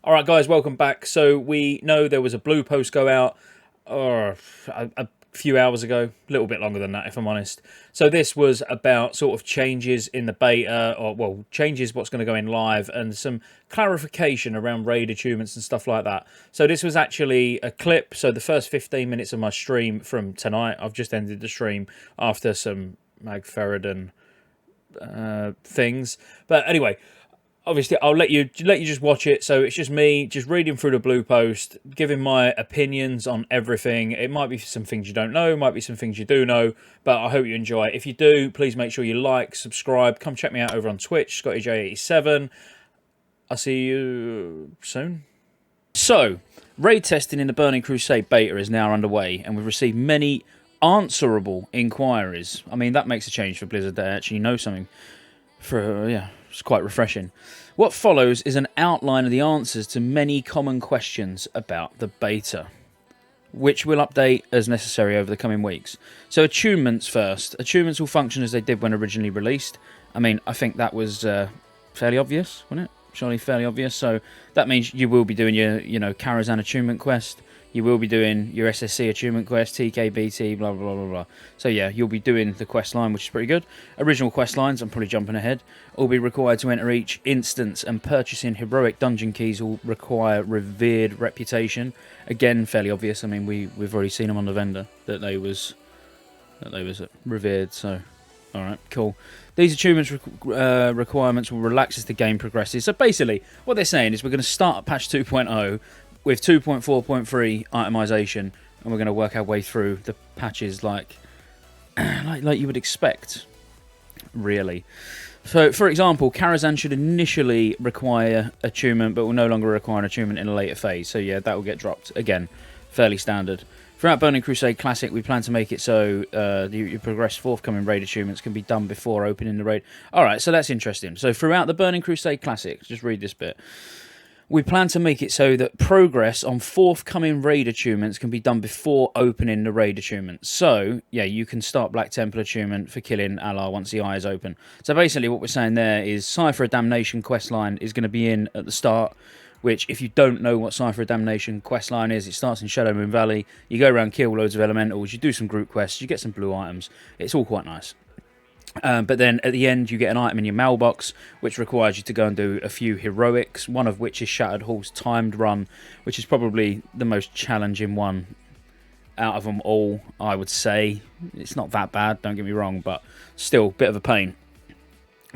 All right, guys, welcome back. So we know there was a blue post go out a few hours ago, a little bit longer than that, if I'm honest. So this was about sort of changes in the beta, or well, changes what's going to go in live, and some clarification around raid achievements and stuff like that. So this was actually a clip. So the first 15 minutes of my stream from tonight, I've just ended the stream after some Magferidan things. But anyway, obviously I'll let you just watch it. So it's just me just reading through the blue post, giving my opinions on everything. It might be some things you don't know, might be some things you do know, but I hope you enjoy it. If you do, please make sure you like, subscribe, come check me out over on Twitch, Scottejaye87. I'll see you soon. So, raid testing in the Burning Crusade beta is now underway, and we've received many answerable inquiries. I mean, that makes a change for Blizzard. They actually know something. It's quite refreshing. What follows is an outline of the answers to many common questions about the beta, which we'll update as necessary over the coming weeks. So attunements first. Attunements will function as they did when originally released. I mean, I think that was fairly obvious, wasn't it? Surely fairly obvious. So that means you will be doing your, Karazhan attunement quest. You will be doing your SSC attunement quest, TKBT, blah, blah, blah, blah. So yeah, you'll be doing the quest line, which is pretty good. Original quest lines, I'm probably jumping ahead, will be required to enter each instance, and purchasing heroic dungeon keys will require revered reputation. Again, fairly obvious. I mean, we've already seen them on the vendor that they was revered. So, all right, cool. These achievements requirements will relax as the game progresses. So basically, what they're saying is we're going to start at patch 2.0 with 2.4.3 itemization, and we're going to work our way through the patches like you would expect, really. So, for example, Karazhan should initially require attunement, but will no longer require an attunement in a later phase. So yeah, that will get dropped. Again, fairly standard. Throughout Burning Crusade Classic, we plan to make it so you progress forthcoming raid achievements can be done before opening the raid. Alright, so that's interesting. So throughout the Burning Crusade Classic, just read this bit. We plan to make it so that progress on forthcoming raid achievements can be done before opening the raid achievement. So, yeah, you can start Black Temple achievement for killing Allah once the eye is open. So basically what we're saying there is Cypher of Damnation questline is going to be in at the start, which if you don't know what Cypher of Damnation questline is, it starts in Shadow Moon Valley. You go around, kill loads of elementals, you do some group quests, you get some blue items. It's all quite nice. But then at the end you get an item in your mailbox which requires you to go and do a few heroics, one of which is Shattered Hall's timed run, which is probably the most challenging one out of them all, I would say. It's not that bad, don't get me wrong, but still a bit of a pain.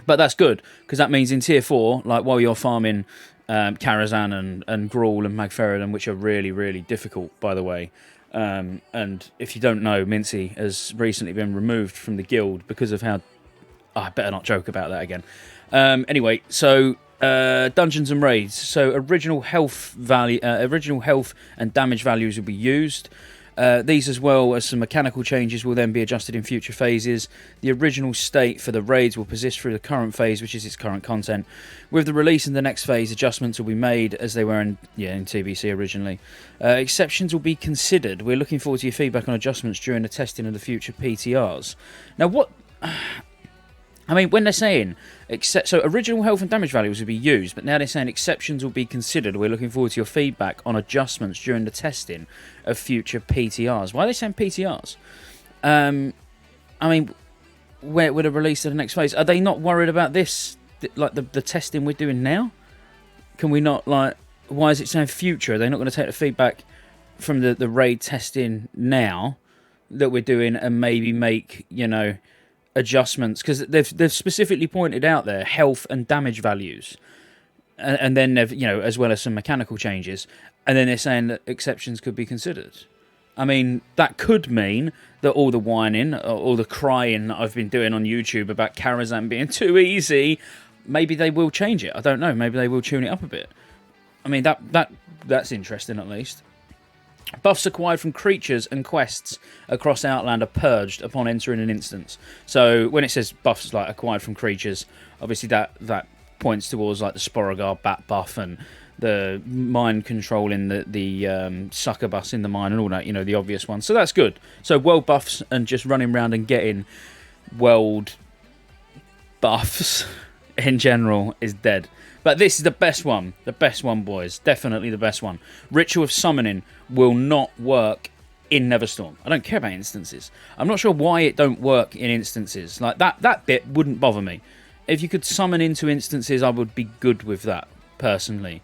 But that's good, because that means in tier 4, like while you're farming Karazhan and Gruul and Magferidan, which are really, really difficult, by the way. And if you don't know, Mincy has recently been removed from the guild because of how... Oh, I better not joke about that again. Anyway, so dungeons and raids. So original health and damage values will be used. These, as well as some mechanical changes, will then be adjusted in future phases. The original state for the raids will persist through the current phase, which is its current content. With the release in the next phase, adjustments will be made as they were in TBC originally. Exceptions will be considered. We're looking forward to your feedback on adjustments during the testing of the future PTRs. Now, what... I mean, when they're saying, so original health and damage values will be used, but now they're saying exceptions will be considered. We're looking forward to your feedback on adjustments during the testing of future PTRs. Why are they saying PTRs? I mean, where would a release to the next phase? Are they not worried about this, like the testing we're doing now? Can we not, like, why is it saying future? Are they not going to take the feedback from the raid testing now that we're doing and maybe make, adjustments? Because they've specifically pointed out there health and damage values, and then they've as well as some mechanical changes, and then they're saying that exceptions could be considered. I mean, that could mean that all the whining or all the crying that I've been doing on YouTube about Karazhan being too easy, maybe they will change it. I don't know. Maybe they will tune it up a bit. I mean, that's interesting at least. Buffs acquired from creatures and quests across Outland are purged upon entering an instance. So when it says buffs like acquired from creatures, obviously that points towards like the Sporagar bat buff and the mind controlling the succubus in the mine and all that, the obvious ones. So that's good. So world buffs and just running around and getting world buffs in general is dead. But this is the best one. The best one, boys. Definitely the best one. Ritual of Summoning will not work in Neverstorm. I don't care about instances. I'm not sure why it don't work in instances. Like, that bit wouldn't bother me. If you could summon into instances, I would be good with that, personally.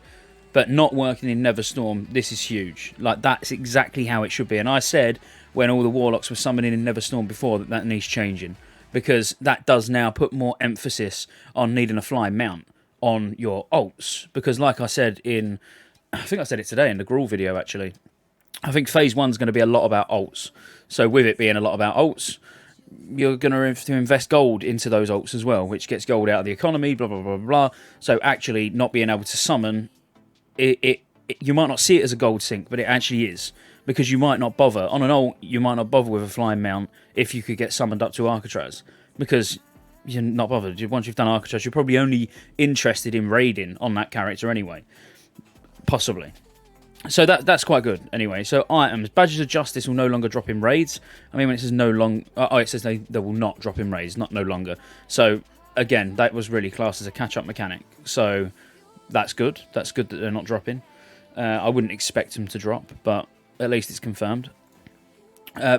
But not working in Neverstorm, this is huge. Like, that's exactly how it should be. And I said, when all the Warlocks were summoning in Neverstorm before, that needs changing. Because that does now put more emphasis on needing a fly mount on your ults. Because like I said in... I think I said it today in the Gruul video, actually. I think Phase 1's going to be a lot about ults. So with it being a lot about ults, you're going to have to invest gold into those ults as well, which gets gold out of the economy, blah, blah, blah, blah. So actually not being able to summon, you might not see it as a gold sink, but it actually is. Because you might not bother. On an ult, you might not bother with a flying mount if you could get summoned up to Alcatraz. Because you're not bothered. Once you've done Alcatraz, you're probably only interested in raiding on that character anyway. Possibly. So that's quite good, anyway. So items. Badges of Justice will no longer drop in raids. I mean, when it says no longer... Oh, it says they will not drop in raids, not no longer. So, again, that was really classed as a catch-up mechanic. So, that's good. That's good that they're not dropping. I wouldn't expect them to drop, but at least it's confirmed.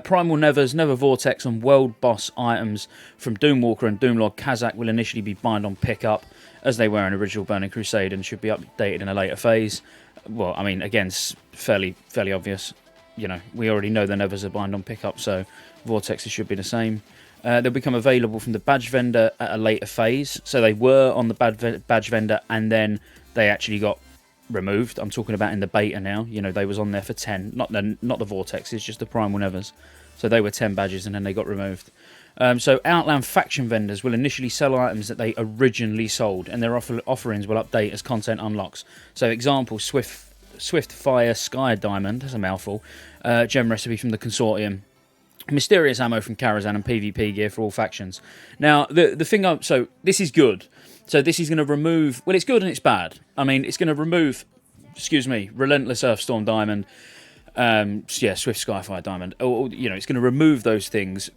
Primal Nevers, Nether Vortex, and World Boss items from Doomwalker and Doomlord Kazakh will initially be bind on pickup, as they were in original Burning Crusade, and should be updated in a later phase. Well, I mean, again, it's fairly obvious. You know, we already know the Nevers are bind on pickup, so Vortexes should be the same. They'll become available from the Badge Vendor at a later phase. So they were on the Badge Vendor, and then they actually got removed. I'm talking about in the beta now. You know, they was on there for 10. Not the Vortexes, just the Primal Nevers. So they were 10 badges, and then they got removed. So Outland Faction vendors will initially sell items that they originally sold, and their offerings will update as content unlocks. So example, Swift Fire Sky Diamond, that's a mouthful, gem recipe from the Consortium, mysterious ammo from Karazhan, and PvP gear for all factions. Now, the thing... So, this is good. So this is going to remove... Well, it's good and it's bad. I mean, it's going to remove... Excuse me, Relentless Earthstorm Diamond. Swift Skyfire Diamond. Or, you know, it's going to remove those things...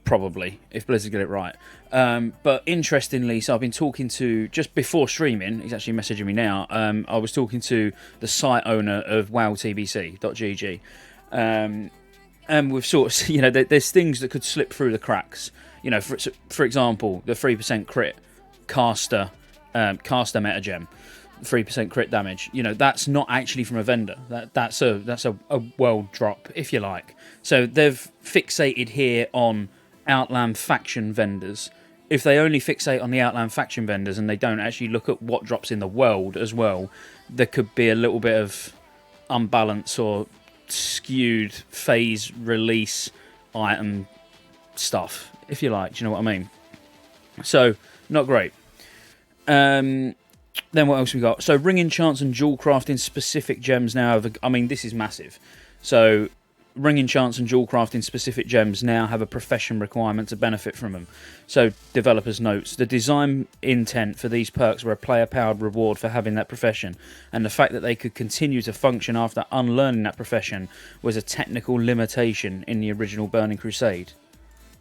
Probably, if Blizzard get it right. But interestingly, so I've been talking to, just before streaming, he's actually messaging me now, I was talking to the site owner of WowTBC.gg. And we've sort of, you know, there's things that could slip through the cracks. You know, for example, the 3% crit caster meta gem. 3% crit damage. You know, that's not actually from a vendor. That's a world drop, if you like. So they've fixated here on Outland Faction vendors. If they only fixate on the Outland Faction vendors and they don't actually look at what drops in the world as well, there could be a little bit of unbalance or skewed phase release item stuff, if you like. Do you know what I mean? So, not great. Then what else we got? So, ring enchants and jewel crafting specific gems now have... I mean, this is massive. So, ring enchants and jewel crafting specific gems now have a profession requirement to benefit from them. So, developers notes, the design intent for these perks were a player-powered reward for having that profession, and the fact that they could continue to function after unlearning that profession was a technical limitation in the original Burning Crusade.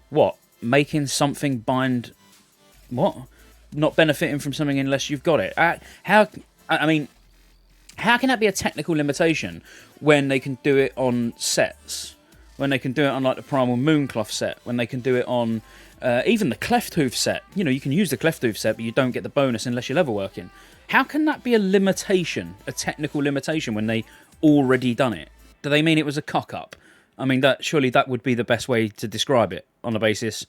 What? Making something bind... What? Not benefiting from something unless you've got it. How can that be a technical limitation when they can do it on sets? When they can do it on like the Primal Mooncloth set? When they can do it on even the Clefthoof set? You know, you can use the Clefthoof set, but you don't get the bonus unless you're level working. How can that be a limitation, a technical limitation, when they already done it? Do they mean it was a cock-up? I mean, surely that would be the best way to describe it, on the basis...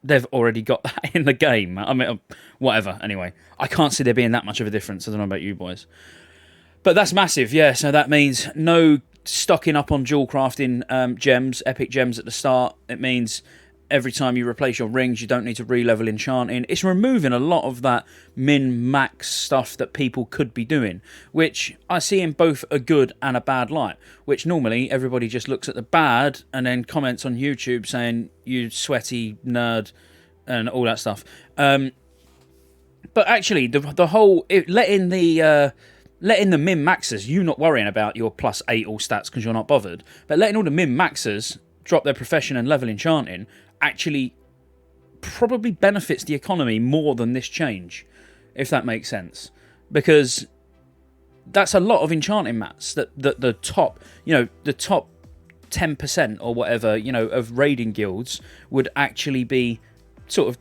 They've already got that in the game. I mean, whatever. Anyway, I can't see there being that much of a difference. I don't know about you boys. But that's massive, yeah. So that means no stocking up on jewel crafting gems, epic gems at the start. It means every time you replace your rings, you don't need to re-level enchanting. It's removing a lot of that min-max stuff that people could be doing, which I see in both a good and a bad light, which normally everybody just looks at the bad and then comments on YouTube saying, you sweaty nerd, and all that stuff. But actually, the whole... letting the min-maxers, you not worrying about your +8 all stats because you're not bothered, but letting all the min-maxers drop their profession and level enchanting actually probably benefits the economy more than this change. if that makes sense, because that's a lot of enchanting mats that the top, the top 10% or whatever, of raiding guilds would actually be sort of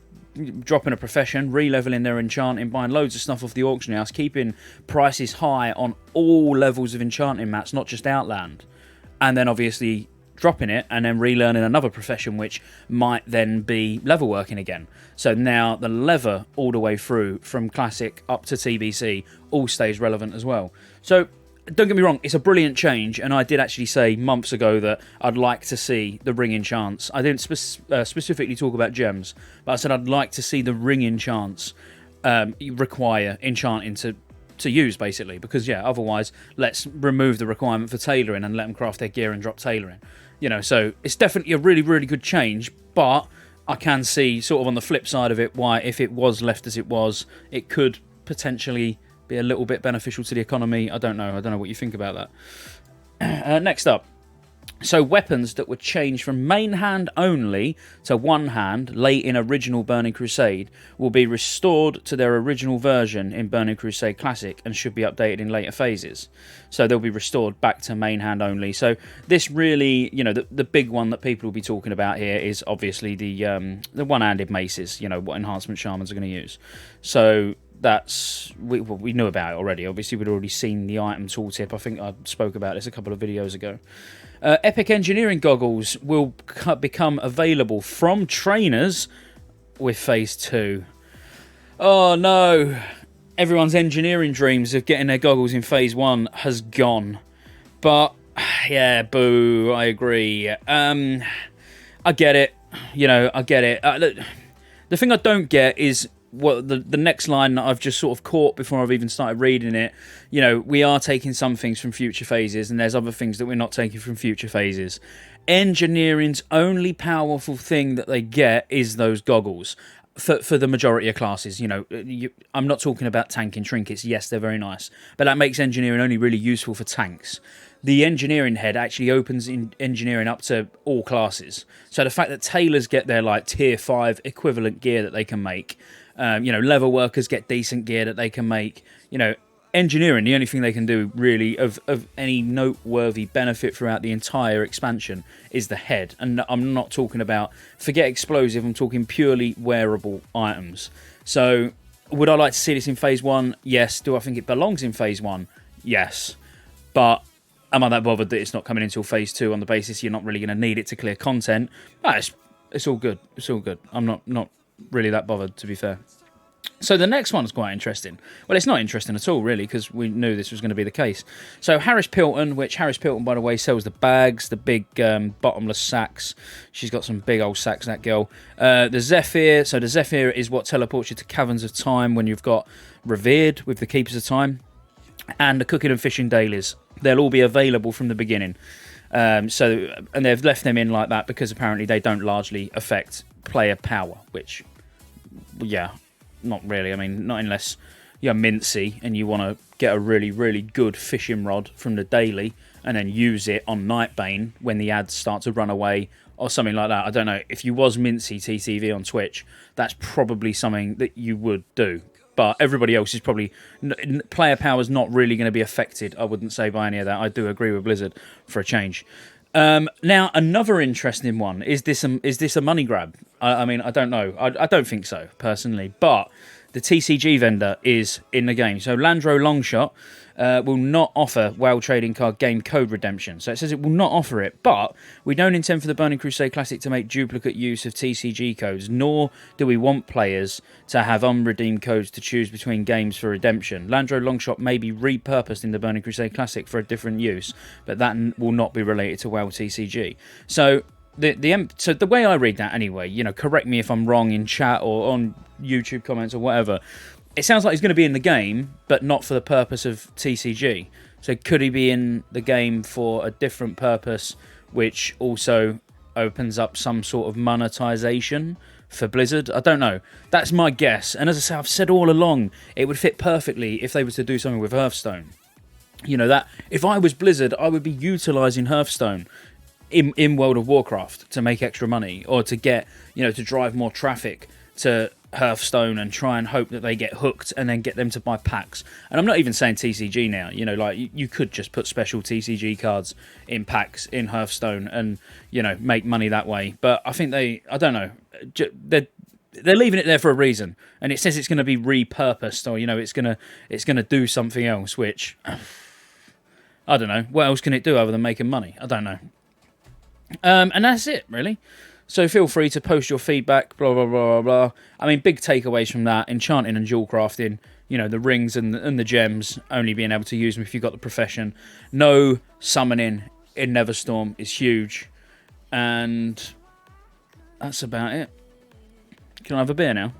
dropping a profession, re-leveling their enchanting, buying loads of stuff off the auction house, keeping prices high on all levels of enchanting mats, not just Outland, and then obviously dropping it and then relearning another profession, which might then be level working again. So now the lever all the way through from Classic up to TBC all stays relevant as well. So don't get me wrong, it's a brilliant change, and I did actually say months ago that I'd like to see the ring enchants. I didn't specifically talk about gems, but I said I'd like to see the ring enchants require enchanting to use, basically, because otherwise let's remove the requirement for tailoring and let them craft their gear and drop tailoring. So it's definitely a really, really good change, but I can see sort of on the flip side of it why, if it was left as it was, it could potentially be a little bit beneficial to the economy. I don't know what you think about that. Next up, so weapons that were changed from main hand only to one hand late in original Burning Crusade will be restored to their original version in Burning Crusade Classic and should be updated in later phases. So they'll be restored back to main hand only. So this really, the big one that people will be talking about here is obviously the one-handed maces, what enhancement shamans are going to use. So that's, we knew about it already. Obviously, we'd already seen the item tooltip. I think I spoke about this a couple of videos ago. Epic Engineering goggles will become available from trainers with Phase 2. Oh no! Everyone's engineering dreams of getting their goggles in Phase 1 has gone. But, yeah, boo, I agree. I get it. I get it. Look, the thing I don't get is what the next line that I've just sort of caught before I've even started reading it. We are taking some things from future phases, and there's other things that we're not taking from future phases. Engineering's only powerful thing that they get is those goggles for the majority of classes. I'm not talking about tanking trinkets. Yes, they're very nice, but that makes engineering only really useful for tanks. The engineering head actually opens in engineering up to all classes. So the fact that tailors get their tier 5 equivalent gear that they can make, level workers get decent gear that they can make, engineering, the only thing they can do really of any noteworthy benefit throughout the entire expansion is the head. And I'm not talking about, forget explosive, I'm talking purely wearable items. So would I like to see this in Phase 1? Yes. Do I think it belongs in Phase 1? Yes. But am I that bothered that it's not coming until Phase 2 on the basis you're not really going to need it to clear content? No, it's all good. It's all good. I'm not really that bothered, to be fair. So the next one's quite interesting. Well, it's not interesting at all, really, because we knew this was going to be the case. So Harris Pilton, which Harris Pilton, by the way, sells the bags, the big bottomless sacks. She's got some big old sacks, that girl. The Zephyr. So the Zephyr is what teleports you to Caverns of Time when you've got Revered with the Keepers of Time. And the Cooking and Fishing Dailies. They'll all be available from the beginning. And they've left them in like that because apparently they don't largely affect player power, which, yeah, not really. I mean, not unless you're mincy and you want to get a really, really good fishing rod from the daily and then use it on Nightbane when the ads start to run away or something like that. I don't know. If you was mincy TTV on Twitch, that's probably something that you would do. But everybody else is probably... Player power is not really going to be affected, I wouldn't say, by any of that. I do agree with Blizzard for a change. Now, another interesting one. Is this a money grab? I mean, I don't know. I don't think so, personally. But the TCG vendor is in the game. So Landro Longshot will not offer WoW Trading Card game code redemption. So it says it will not offer it, but we don't intend for the Burning Crusade Classic to make duplicate use of TCG codes, nor do we want players to have unredeemed codes to choose between games for redemption. Landro Longshot may be repurposed in the Burning Crusade Classic for a different use, but that will not be related to WoW TCG. So the way I read that anyway, correct me if I'm wrong in chat or on YouTube comments or whatever, it sounds like he's going to be in the game, but not for the purpose of TCG. So could he be in the game for a different purpose, which also opens up some sort of monetization for Blizzard? I don't know. That's my guess. And as I say, I've said all along, it would fit perfectly if they were to do something with Hearthstone. That if I was Blizzard, I would be utilising Hearthstone in World of Warcraft to make extra money or to get, to drive more traffic to Hearthstone and try and hope that they get hooked and then get them to buy packs. And I'm not even saying TCG now. You know, like you could just put special TCG cards in packs in Hearthstone and, you know, make money that way. But I think I don't know, they're leaving it there for a reason, and it says it's going to be repurposed, or, you know, it's going to do something else, which I don't know. What else can it do other than making money? I don't know. And that's it, really. So feel free to post your feedback, blah, blah, blah, blah, blah. I mean, big takeaways from that: enchanting and jewel crafting, you know, the rings and the gems, only being able to use them if you've got the profession. No summoning in Neverstorm is huge. And that's about it. Can I have a beer now?